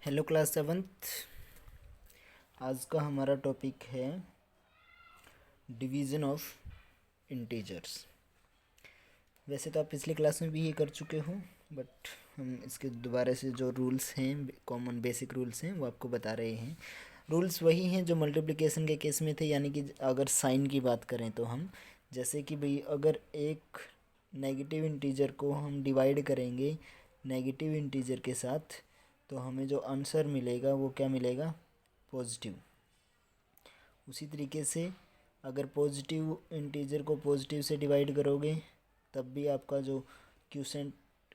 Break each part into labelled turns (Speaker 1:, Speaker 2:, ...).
Speaker 1: Hello class seventh. आज का हमारा टॉपिक है डिवीज़न ऑफ इंटीजर्स। वैसे तो आप पिछली क्लास में भी ये कर चुके हो, बट हम इसके दोबारा से जो रूल्स हैं, कॉमन बेसिक रूल्स हैं, वो आपको बता रहे हैं। रूल्स वही हैं जो मल्टीप्लिकेशन के केस में थे, यानी कि अगर साइन की बात करें तो हम जैसे कि भाई अगर एक नेगेटिव इंटीजर को हम डिवाइड करेंगे नेगेटिव इंटीजर के साथ, तो हमें जो आंसर मिलेगा वो क्या मिलेगा? पॉजिटिव। उसी तरीके से अगर पॉजिटिव इंटीजर को पॉजिटिव से डिवाइड करोगे तब भी आपका जो क्यूसेंट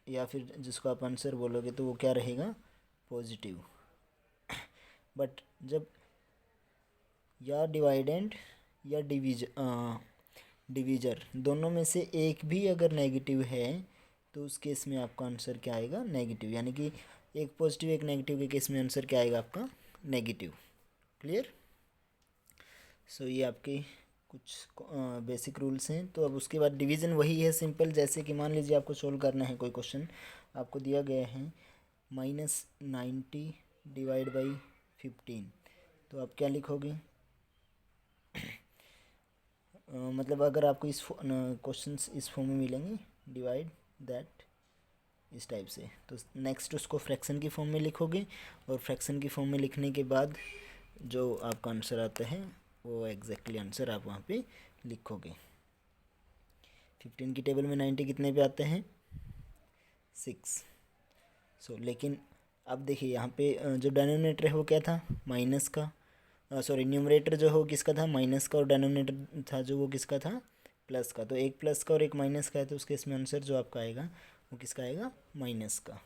Speaker 1: या फिर जिसको आप आंसर बोलोगे तो वो क्या रहेगा? पॉजिटिव। बट जब या डिवाइडेंड या डिवीजर दोनों में से एक भी अगर नेगेटिव है तो उस केस में आपका आंसर क्या आएगा? नेगेटिव। यानी कि एक पॉजिटिव एक नेगेटिव के केस में आंसर क्या आएगा आपका? नेगेटिव। क्लियर? सो ये आपके कुछ बेसिक रूल्स हैं। तो अब उसके बाद डिवीज़न वही है, सिंपल। जैसे कि मान लीजिए आपको सोल्व करना है कोई क्वेश्चन, आपको दिया गया है -90 डिवाइड बाई 15, तो आप क्या लिखोगे? मतलब अगर आपको इस क्वेश्चंस इस फॉर्म में मिलेंगे, डिवाइड दैट इस टाइप से, तो नेक्स्ट उसको फ्रैक्शन की फॉर्म में लिखोगे, और फ्रैक्शन की फॉर्म में लिखने के बाद जो आपका आंसर आता है वो एग्जैक्टली आंसर आप वहाँ पे लिखोगे। 15 की टेबल में 90 कितने पे आते हैं? 6। लेकिन अब देखिए यहाँ पे जो डिनोमिनेटर है वो क्या था? माइनस का। सॉरी, न्यूमरेटर जो हो किसका था? माइनस का, और डिनोमिनेटर था जो वो किसका था? प्लस का। तो एक प्लस का और एक माइनस का है, तो उसके इसमें आंसर जो आपका आएगा वो किसका आएगा? माइनस का।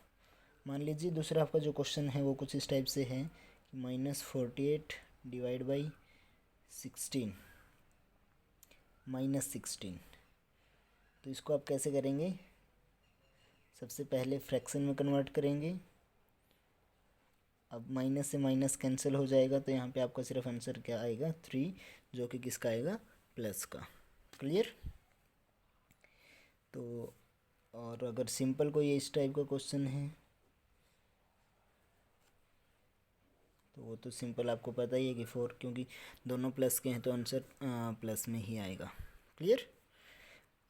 Speaker 1: मान लीजिए दूसरा आपका जो क्वेश्चन है वो कुछ इस टाइप से है कि -48 डिवाइड बाई 16 -16। तो इसको आप कैसे करेंगे? सबसे पहले फ्रैक्शन में कन्वर्ट करेंगे। अब माइनस से माइनस कैंसिल हो जाएगा, तो यहाँ पे आपका सिर्फ आंसर क्या आएगा? 3, जो कि किसका आएगा? प्लस का। क्लियर? तो और अगर सिंपल कोई इस टाइप का क्वेश्चन है तो वो तो सिंपल आपको पता ही है कि 4, क्योंकि दोनों प्लस के हैं तो आंसर प्लस में ही आएगा। क्लियर?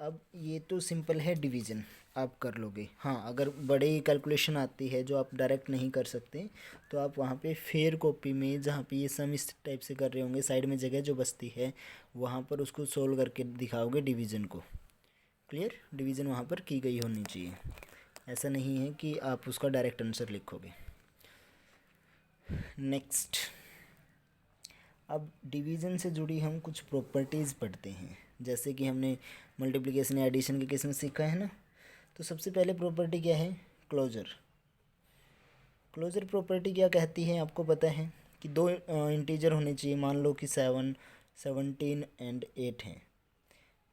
Speaker 1: अब ये तो सिंपल है, डिवीज़न आप कर लोगे। हाँ, अगर बड़ी कैलकुलेशन आती है जो आप डायरेक्ट नहीं कर सकते, तो आप वहाँ पे फेयर कॉपी में, जहाँ पे ये सम इस टाइप से कर रहे होंगे, साइड में जगह जो बचती है वहाँ पर उसको सोल्व करके दिखाओगे डिवीज़न को। क्लियर? डिवीज़न वहाँ पर की गई होनी चाहिए, ऐसा नहीं है कि आप उसका डायरेक्ट आंसर लिखोगे। नेक्स्ट, अब डिवीज़न से जुड़ी हम कुछ प्रॉपर्टीज़ पढ़ते हैं, जैसे कि हमने मल्टीप्लिकेशन या एडिशन के केस में सीखा है ना। तो सबसे पहले प्रॉपर्टी क्या है? क्लोजर। क्लोजर प्रॉपर्टी क्या कहती है? आपको पता है कि दो इंटीजर होने चाहिए। मान लो कि 7, 17 एंड 8 हैं।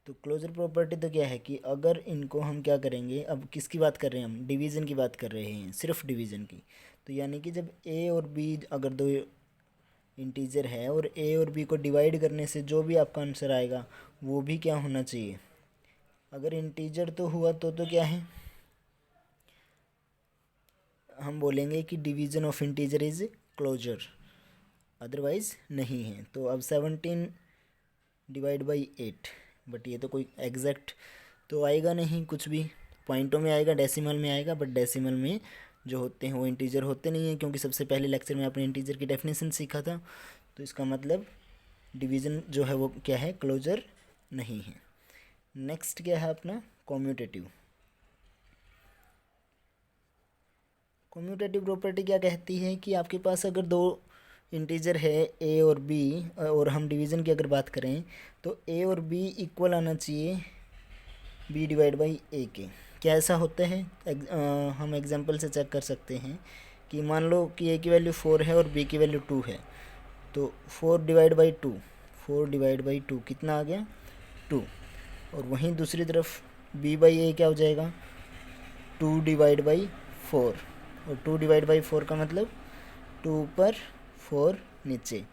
Speaker 1: तो क्लोजर प्रॉपर्टी तो क्या है कि अगर इनको हम क्या करेंगे, अब किसकी बात कर रहे हैं हम? डिवीज़न की बात कर रहे हैं, सिर्फ डिवीज़न की। तो यानी कि जब ए और बी अगर दो इंटीजर है और ए और बी को डिवाइड करने से जो भी आपका आंसर आएगा वो भी क्या होना चाहिए? अगर इंटीजर तो हुआ तो क्या है? हम बोलेंगे कि division of integer is closure, otherwise नहीं है। तो अब 17 डिवाइड बाई 8, बट ये तो कोई एग्जैक्ट तो आएगा नहीं, कुछ भी पॉइंटों में आएगा, डेसिमल में आएगा, बट डेसिमल में जो होते हैं वो इंटीजर होते नहीं हैं, क्योंकि सबसे पहले लेक्चर में आपने इंटीजर की डेफिनेशन सीखा था। तो इसका मतलब डिवीज़न जो है वो क्या है? क्लोजर नहीं है। नेक्स्ट क्या है अपना? कॉम्यूटेटिव। कॉम्यूटेटिव प्रॉपर्टी क्या कहती है कि आपके पास अगर दो इंटीजर है ए और बी, और हम डिवीज़न की अगर बात करें तो ए और बी इक्वल आना चाहिए बी डिवाइड बाई ए के। क्या ऐसा होता है? हम एग्जांपल से चेक कर सकते हैं कि मान लो कि ए की वैल्यू 4 है और बी की वैल्यू 2 है, तो 4 डिवाइड बाई 2, 4 डिवाइड बाई 2 कितना आ गया? 2। और वहीं दूसरी तरफ बी बाई ए क्या हो जाएगा? 2 डिवाइड बाई 4, और 2 डिवाइड बाई 4 का मतलब 2 ऊपर 4 नीचे।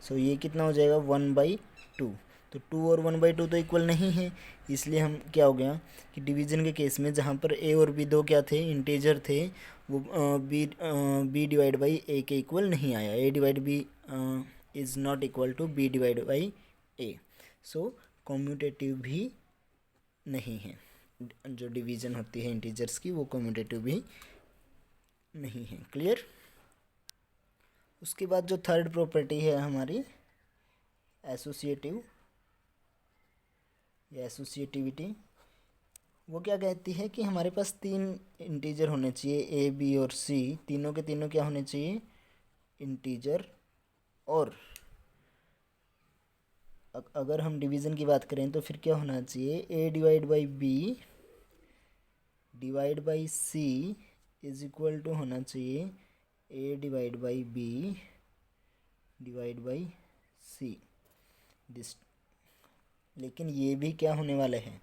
Speaker 1: सो ये कितना हो जाएगा? 1/2। तो 2 और 1/2 तो इक्वल नहीं है, इसलिए हम क्या हो गया कि डिवीज़न के केस में जहाँ पर ए और बी दो क्या थे, इंटीजर थे, वो बी डिवाइड बाई ए के इक्वल नहीं आया। A divide B is not equal to B divide by A, so commutative भी नहीं है। जो डिवीज़न होती है इंटीजर्स की वो कॉम्यूटेटिव भी नहीं है। क्लियर। उसके बाद जो थर्ड प्रॉपर्टी है हमारी एसोसिएटिव या एसोसिएटिविटी, वो क्या कहती है कि हमारे पास तीन इंटीजर होने चाहिए, ए बी और सी, तीनों के तीनों क्या होने चाहिए, इंटीजर। और अगर हम डिवीज़न की बात करें तो फिर क्या होना चाहिए, A divide by B divide by C is equal to होना चाहिए A divide by B divide by C this. लेकिन ये भी क्या होने वाला है,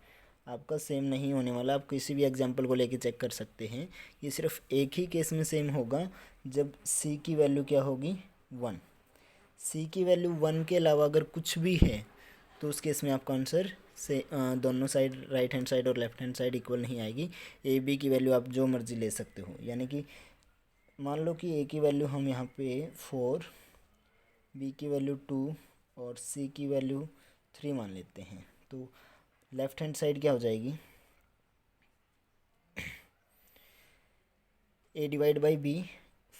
Speaker 1: आपका सेम नहीं होने वाला। आप किसी भी एग्जांपल को लेके चेक कर सकते हैं, ये सिर्फ एक ही केस में सेम होगा जब सी की वैल्यू क्या होगी, 1। सी की वैल्यू 1 के अलावा अगर कुछ भी है तो उस केस में आपका आंसर से दोनों साइड, राइट हैंड साइड और लेफ्ट हैंड साइड इक्वल नहीं आएगी। ए बी की वैल्यू आप जो मर्जी ले सकते हो, यानी कि मान लो कि ए की वैल्यू हम यहाँ पे 4, बी की वैल्यू 2 और सी की वैल्यू 3 मान लेते हैं, तो लेफ्ट हैंड साइड क्या हो जाएगी, A divide by B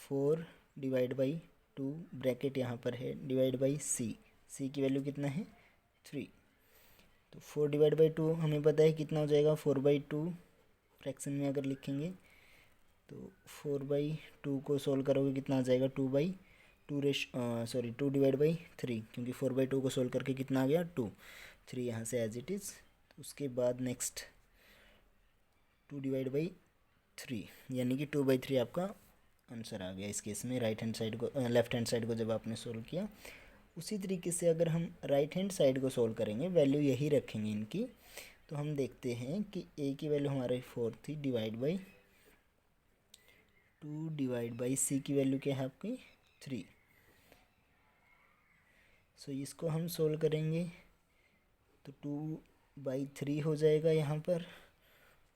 Speaker 1: 4 divide by 2 bracket यहाँ पर है डिवाइड बाई सी, सी की वैल्यू कितना है 3, तो 4 डिवाइड बाई 2 हमें पता है कितना हो जाएगा 4/2। फ्रैक्शन में अगर लिखेंगे तो 4/2 को सोल्व करोगे कितना आ जाएगा 2 डिवाइड बाई 3, क्योंकि 4/2 को सोल्व करके कितना आ गया 2, 3 यहाँ से एज इट इज़। उसके बाद नेक्स्ट 2 डिवाइड बाई 3, यानी कि 2/3 आपका आंसर आ गया इस केस में, राइट हैंड साइड को, लेफ्ट हैंड साइड को जब आपने सोल्व किया। उसी तरीके से अगर हम राइट हैंड साइड को सोल्व करेंगे, वैल्यू यही रखेंगे इनकी, तो हम देखते हैं कि ए की वैल्यू हमारे 4 थी डिवाइड बाई 2 डिवाइड बाई सी की वैल्यू क्या है आपकी 3। सो इसको हम सोल्व करेंगे तो 2/3 हो जाएगा यहाँ पर।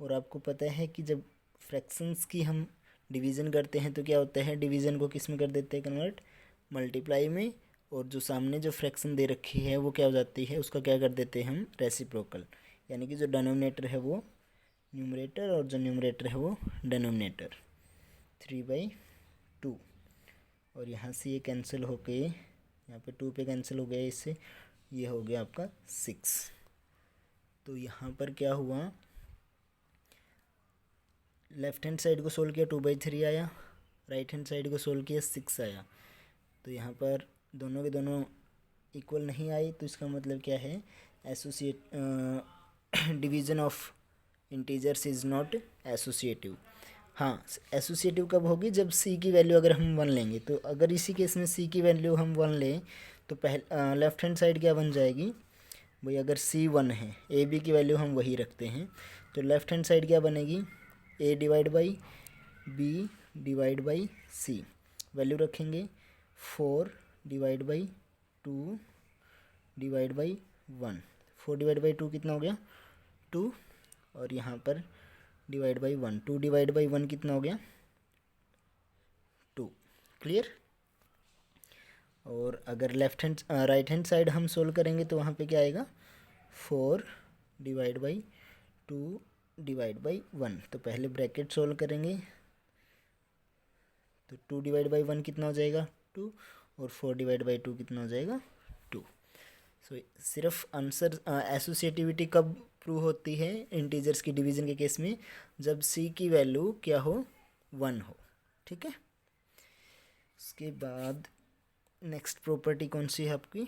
Speaker 1: और आपको पता है कि जब फ्रैक्शंस की हम डिवीज़न करते हैं तो क्या होता है, डिवीज़न को किस में कर देते हैं कन्वर्ट, मल्टीप्लाई में, और जो सामने जो फ्रैक्शन दे रखी है वो क्या हो जाती है, उसका क्या कर देते हैं हम रेसिप्रोकल, यानी कि जो डिनोमिनेटर है वो न्यूमरेटर और जो न्यूमरेटर है वो डिनोमिनेटर, 3/2। और यहाँ से ये कैंसिल होके यहाँ पे 2 पे कैंसिल हो गया, इससे ये हो गया आपका 6। तो यहाँ पर क्या हुआ, लेफ्ट हैंड साइड को सोल्व किया 2/3 आया, राइट हैंड साइड को सोल्व किया 6 आया। तो यहाँ पर दोनों के दोनों इक्वल नहीं आई, तो इसका मतलब क्या है, associate division of integers is not associative. हाँ, एसोसिएटिव कब होगी, जब सी की वैल्यू अगर हम 1 लेंगे, तो अगर इसी केस में सी की वैल्यू हम 1 लें तो लेफ्ट हैंड साइड क्या बन जाएगी भाई, अगर सी 1 है, ए बी की वैल्यू हम वही रखते हैं, तो लेफ्ट हैंड साइड क्या बनेगी, A divide by B divide by C, value रखेंगे 4 divide by 2 divide by 1, 4 divide by 2 कितना हो गया 2, और यहाँ पर डिवाइड बाई 1, 2 डिवाइड बाई 1 कितना हो गया 2। क्लियर। और अगर राइट हैंड साइड हम सोल्व करेंगे तो वहाँ पे क्या आएगा 4 डिवाइड बाई 2 डिवाइड बाई 1, तो पहले ब्रैकेट सोल्व करेंगे तो 2 डिवाइड बाई 1 कितना हो जाएगा 2, और 4 डिवाइड बाई 2 कितना हो जाएगा 2। सो सिर्फ आंसर एसोसिएटिविटी कब प्रूव होती है इंटीजर्स की डिवीज़न के केस में, जब सी की वैल्यू क्या हो 1 हो। ठीक है। उसके बाद नेक्स्ट प्रॉपर्टी कौन सी है आपकी,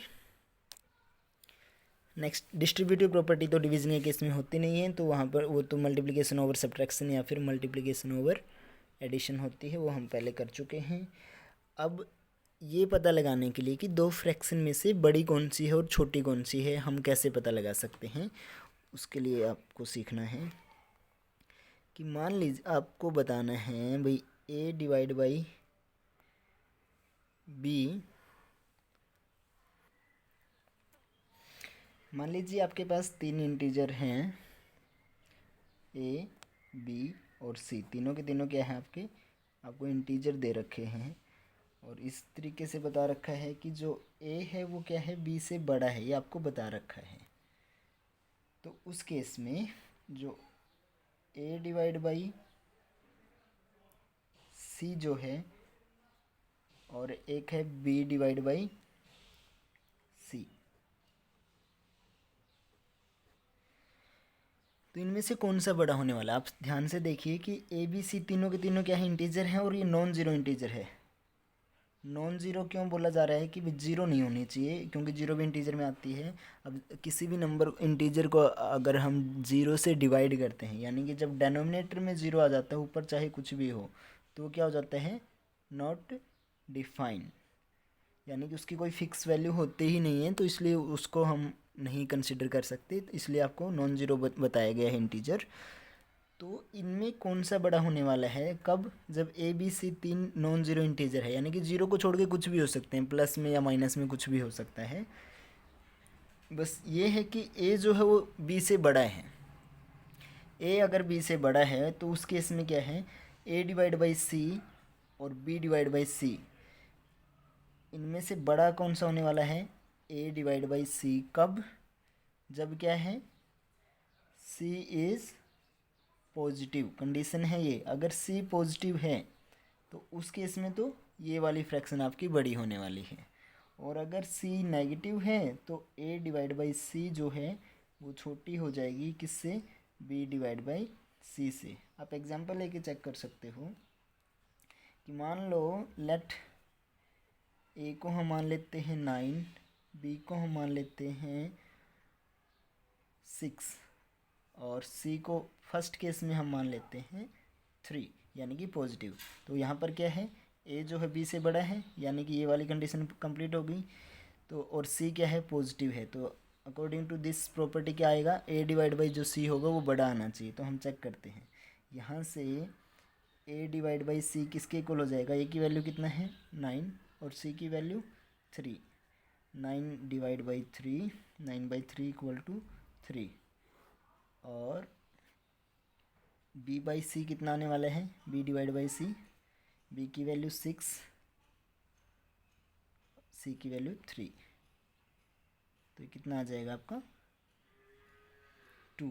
Speaker 1: नेक्स्ट डिस्ट्रीब्यूटिव प्रॉपर्टी तो डिवीज़न के केस में होती नहीं है, तो वहाँ पर वो तो मल्टीप्लिकेशन ओवर सब्ट्रैक्शन या फिर मल्टीप्लिकेशन ओवर एडिशन होती है, वो हम पहले कर चुके हैं। अब ये पता लगाने के लिए कि दो फ्रैक्शन में से बड़ी कौन सी है और छोटी कौन सी है, हम कैसे पता लगा सकते हैं, उसके लिए आपको सीखना है कि मान लीजिए आपको बताना है भाई ए डिवाइड बाई बी मान लीजिए आपके पास 3 इंटीजर हैं, ए, बी और सी, तीनों के तीनों क्या है आपके, आपको इंटीजर दे रखे हैं और इस तरीके से बता रखा है कि जो ए है वो क्या है, बी से बड़ा है, ये आपको बता रखा है। तो उस केस में जो ए डिवाइड बाई सी जो है और एक है बी डिवाइड बाई सी, तो इनमें से कौन सा बड़ा होने वाला है। आप ध्यान से देखिए कि ए बी सी तीनों के तीनों क्या है, इंटीजर हैं और ये नॉन ज़ीरो इंटीजर है। नॉन ज़ीरो क्यों बोला जा रहा है कि ज़ीरो नहीं होनी चाहिए, क्योंकि ज़ीरो भी इंटीजर में आती है। अब किसी भी नंबर इंटीजर को अगर हम ज़ीरो से डिवाइड करते हैं, यानी कि जब डेनोमिनेटर में ज़ीरो आ जाता है, ऊपर चाहे कुछ भी हो, तो वो क्या हो जाता है, नॉट डिफाइन, यानी कि उसकी कोई फिक्स वैल्यू होती ही नहीं है, तो इसलिए उसको हम नहीं कंसिडर कर सकते, तो इसलिए आपको नॉन ज़ीरो बताया गया है इंटीजर। तो इनमें कौन सा बड़ा होने वाला है, कब, जब ए बी सी तीन नॉन ज़ीरो इंटीजर है, यानी कि ज़ीरो को छोड़ के कुछ भी हो सकते हैं, प्लस में या माइनस में कुछ भी हो सकता है। बस ये है कि ए जो है वो बी से बड़ा है। ए अगर बी से बड़ा है तो उस केस में क्या है, ए डिवाइड बाई सी और बी डिवाइड बाई सी, इनमें से बड़ा कौन सा होने वाला है, ए डिवाइड बाई सी, कब, जब क्या है, सी इज़ पॉजिटिव, कंडीशन है ये, अगर सी पॉजिटिव है तो उस केस में तो ये वाली फ्रैक्शन आपकी बड़ी होने वाली है, और अगर सी नेगेटिव है तो ए डिवाइड बाई सी जो है वो छोटी हो जाएगी, किससे, बी डिवाइड बाई सी से। आप एग्जांपल लेके चेक कर सकते हो कि मान लो लेट ए को हम मान लेते हैं 9, बी को हम मान लेते हैं 6 और सी को फर्स्ट केस में हम मान लेते हैं 3, यानी कि पॉजिटिव। तो यहाँ पर क्या है, ए जो है बी से बड़ा है, यानी कि ये वाली कंडीशन कंप्लीट हो गई। तो और सी क्या है, पॉजिटिव है, तो अकॉर्डिंग टू दिस प्रॉपर्टी क्या आएगा, ए डिवाइड बाई जो सी होगा वो बड़ा आना चाहिए। तो हम चेक करते हैं, यहाँ से ए डिवाइड बाई सी किसके इक्वल हो जाएगा, ए की वैल्यू कितना है 9 और सी की value 3, 9 divide by 3, 9/3 equal to 3, और बी बाई सी कितना आने वाला है, B divide by C, B की वैल्यू 6, सी की वैल्यू 3, तो ये कितना आ जाएगा आपका 2।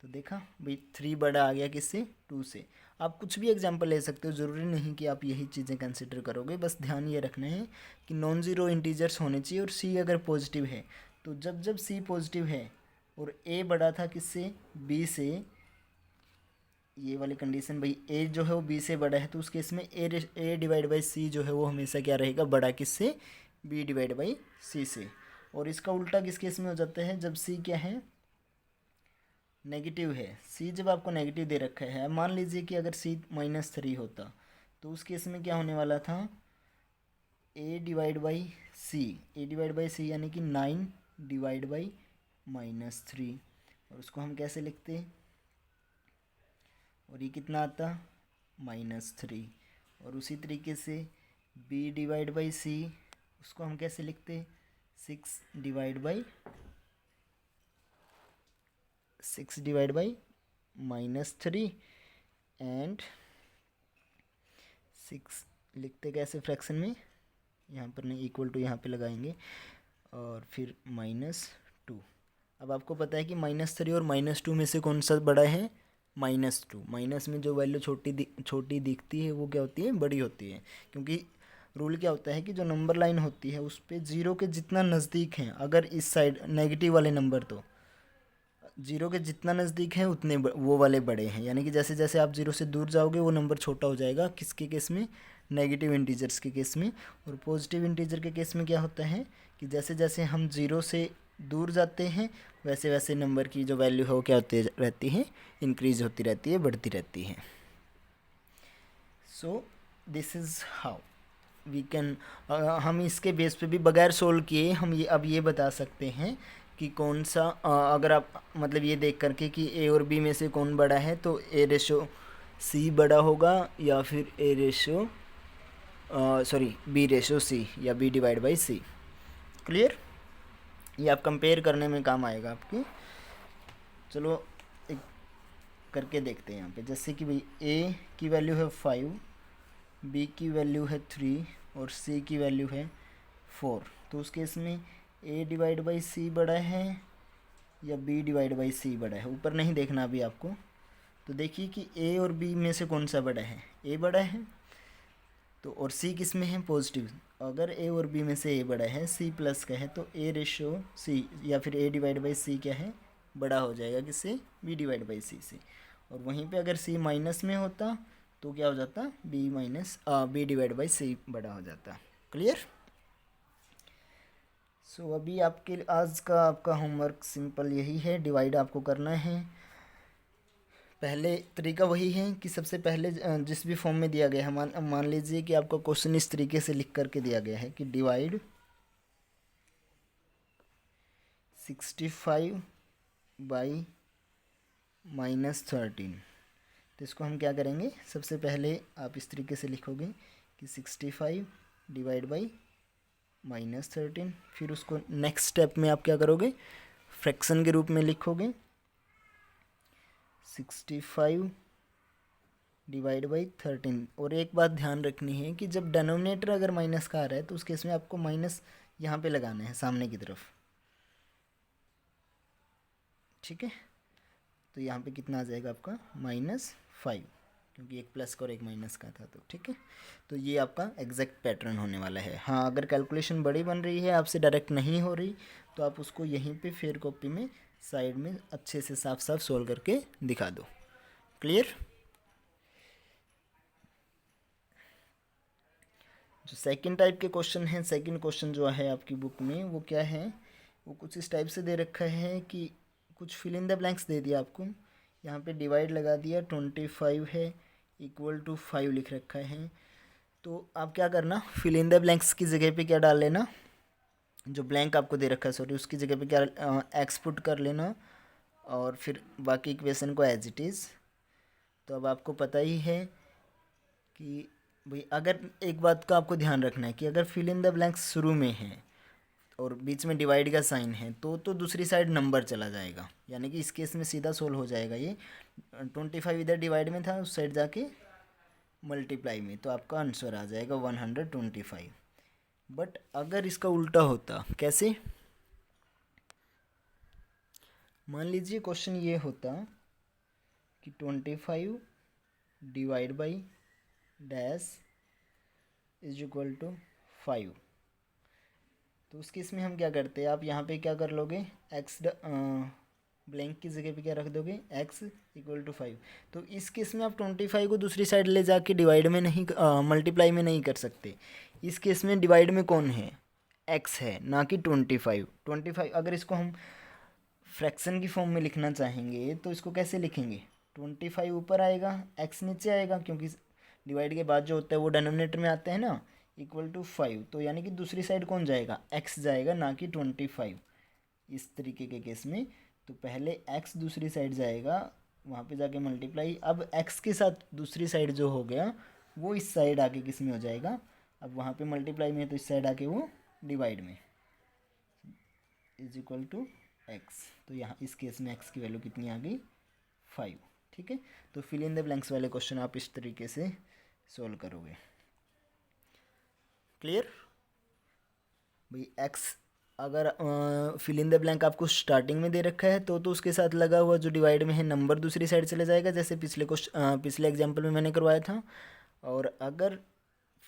Speaker 1: तो देखा भाई 3 बड़ा आ गया किससे, 2 से। आप कुछ भी एग्जांपल ले सकते हो, ज़रूरी नहीं कि आप यही चीज़ें कंसिडर करोगे, बस ध्यान ये रखना है कि नॉन ज़ीरो इंटीजर्स होने चाहिए और सी अगर पॉजिटिव है, तो जब जब सी पॉजिटिव है और ए बड़ा था किससे, बी से, ये वाली कंडीशन भाई ए जो है वो बी से बड़ा है, तो उस केस में ए डिवाइड बाई सी जो है वो हमेशा क्या रहेगा, बड़ा किससे, बी डिवाइड बाई सी से। और इसका उल्टा किस केस में हो जाता है, जब सी क्या है, नेगेटिव है। सी जब आपको नेगेटिव दे रखा है, मान लीजिए कि अगर सी -3 होता तो उस केस में क्या होने वाला था, A divide by C, A divide by C यानी कि 9 डिवाइड बाई -3, और उसको हम कैसे लिखते, और ये कितना आता -3, और उसी तरीके से b डिवाइड बाई सी, उसको हम कैसे लिखते, 6 डिवाइड बाई -3 एंड 6 लिखते कैसे फ्रैक्शन में, यहाँ पर नहीं, इक्वल टू यहाँ पे लगाएंगे और फिर -2। अब आपको पता है कि -3 और -2 में से कौन सा बड़ा है, -2। माइनस में जो वैल्यू छोटी दिखती है वो क्या होती है, बड़ी होती है, क्योंकि रूल क्या होता है कि जो नंबर लाइन होती है उस पर जीरो के जितना नज़दीक हैं, अगर इस साइड नेगेटिव वाले नंबर, तो जीरो के जितना नज़दीक है उतने वो वाले बड़े हैं, यानी कि जैसे जैसे आप जीरो से दूर जाओगे वो नंबर छोटा हो जाएगा, किसके केस में, नेगेटिव इंटीजर्स के केस में। और पॉजिटिव इंटीजर के केस में क्या होता है कि जैसे जैसे हम जीरो से दूर जाते हैं वैसे वैसे नंबर की जो वैल्यू है वो क्या होती रहती है, इंक्रीज होती रहती है, बढ़ती रहती है। So this is how we can, हम इसके बेस पे भी बगैर सोल्व किए हम ये अब ये बता सकते हैं कि कौन सा, अगर आप मतलब ये देख करके कि ए और बी में से कौन बड़ा है, तो ए रेशो सी बड़ा होगा या फिर A ratio B ratio C या B divide by C. Clear. ये आप कंपेयर करने में काम आएगा आपके। चलो एक करके देखते हैं यहाँ पे, जैसे कि भाई ए की वैल्यू है 5, बी की वैल्यू है 3 और सी की वैल्यू है 4। तो उस केस में ए डिवाइड बाई सी बड़ा है या बी डिवाइड बाई सी बड़ा है, ऊपर नहीं देखना अभी आपको। तो देखिए कि ए और बी में से कौन सा बड़ा है, ए बड़ा है। तो और सी किस में है, पॉजिटिव। अगर ए और बी में से ए बड़ा है, सी प्लस का है, तो ए रेशो सी या फिर ए डिवाइड बाई सी क्या है, बड़ा हो जाएगा किससे, बी डिवाइड बाई सी से। और वहीं पे अगर सी माइनस में होता तो क्या हो जाता, बी डिवाइड बाई सी बड़ा हो जाता। क्लियर। सो अभी आपके आज का आपका होमवर्क सिंपल यही है, डिवाइड आपको करना है। पहले तरीका वही है कि सबसे पहले जिस भी फॉर्म में दिया गया है, मान लीजिए कि आपका क्वेश्चन इस तरीके से लिख करके दिया गया है कि डिवाइड 65 बाई -13। तो इसको हम क्या करेंगे, सबसे पहले आप इस तरीके से लिखोगे कि 65 डिवाइड बाई -13। फिर उसको नेक्स्ट स्टेप में आप क्या करोगे, फ्रैक्शन के रूप में लिखोगे 65 डिवाइड बाई 13। और एक बात ध्यान रखनी है कि जब डेनोमिनेटर अगर माइनस का आ रहा है तो उस केस में आपको माइनस यहाँ पे लगाना है सामने की तरफ। ठीक है, तो यहाँ पे कितना आ जाएगा आपका -5, क्योंकि एक प्लस का और एक माइनस का था। तो ठीक है, तो ये आपका एग्जैक्ट पैटर्न होने वाला है। हाँ, अगर कैलकुलेशन बड़ी बन रही है, आपसे डायरेक्ट नहीं हो रही, तो आप उसको यहीं पे फेयर कॉपी में साइड में अच्छे से साफ साफ सोल्व करके दिखा दो। क्लियर। जो सेकंड टाइप के क्वेश्चन हैं, सेकंड क्वेश्चन जो है आपकी बुक में वो क्या है, वो कुछ इस टाइप से दे रखा है कि कुछ फिल इन द ब्लैंक्स दे दिया आपको। यहाँ पे डिवाइड लगा दिया, 25 है इक्वल टू 5 लिख रखा है। तो आप क्या करना, फिल इन द ब्लैंक्स की जगह पे क्या डाल लेना, जो ब्लैंक आपको दे रखा है सॉरी, उसकी जगह पे क्या एक्स पुट कर लेना और फिर बाकी इक्वेशन को एज इट इज़। तो अब आपको पता ही है कि भाई अगर एक बात का आपको ध्यान रखना है कि अगर फिल इन द ब्लैंक्स शुरू में है और बीच में डिवाइड का साइन है तो दूसरी साइड नंबर चला जाएगा, यानी कि इस केस में सीधा सोल्व हो जाएगा। ये 25 इधर डिवाइड में था, उस साइड जाके मल्टीप्लाई में, तो आपका आंसर आ जाएगा 125। बट अगर इसका उल्टा होता, कैसे, मान लीजिए क्वेश्चन ये होता कि 25 divide by dash is equal to 5। तो उस केस में हम क्या करते हैं, आप यहाँ पे क्या कर लोगे, एक्स ब्लैंक की जगह पे क्या रख दोगे, x इक्वल टू 5। तो इस केस में आप 25 को दूसरी साइड ले जाके डिवाइड में नहीं, मल्टीप्लाई में नहीं कर सकते। इस केस में डिवाइड में कौन है, x है, ना कि 25। अगर इसको हम फ्रैक्शन की फॉर्म में लिखना चाहेंगे तो इसको कैसे लिखेंगे, 25 ऊपर आएगा, x नीचे आएगा, क्योंकि डिवाइड के बाद जो होता है वो डिनोमिनेटर में आते हैं ना, इक्वल टू 5। तो यानी कि दूसरी साइड कौन जाएगा, x जाएगा, ना कि 25 इस तरीके के केस में। तो पहले x दूसरी साइड जाएगा, वहाँ पे जाके मल्टीप्लाई। अब x के साथ दूसरी साइड जो हो गया वो इस साइड आके किस में हो जाएगा, अब वहाँ पे मल्टीप्लाई में है तो इस साइड आके वो डिवाइड में, इज इक्वल टू x। तो यहाँ इस केस में x की वैल्यू कितनी आ गई, 5। ठीक है, तो फिल इन द ब्लैंक्स वाले क्वेश्चन आप इस तरीके से सोल्व करोगे। क्लियर भाई। x अगर फिल इन द ब्लैंक आपको स्टार्टिंग में दे रखा है तो उसके साथ लगा हुआ जो डिवाइड में है नंबर दूसरी साइड चले जाएगा, जैसे पिछले एग्जाम्पल में मैंने करवाया था। और अगर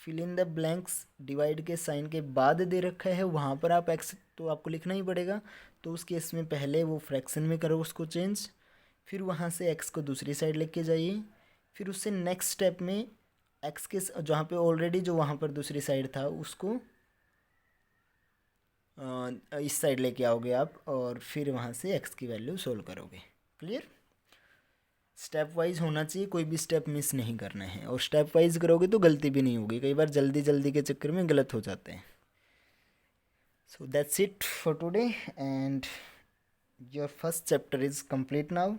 Speaker 1: fill in the blanks divide के साइन के बाद दे रखा है वहाँ पर आप x तो आपको लिखना ही पड़ेगा। तो उस केस में पहले वो फ्रैक्शन में करो उसको चेंज, फिर वहाँ से x को दूसरी साइड लेके जाइए, फिर उससे नेक्स्ट स्टेप में x के जहाँ पे ऑलरेडी जो वहाँ पर दूसरी साइड था उसको इस साइड लेके आओगे आप, और फिर वहाँ से x की वैल्यू सोल्व करोगे। क्लियर। स्टेप वाइज होना चाहिए, कोई भी स्टेप मिस नहीं करना है, और स्टेप वाइज करोगे तो गलती भी नहीं होगी, कई बार जल्दी जल्दी के चक्कर में गलत हो जाते हैं। So that's it for today and your first chapter is complete now.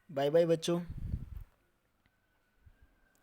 Speaker 1: Bye bye बच्चों।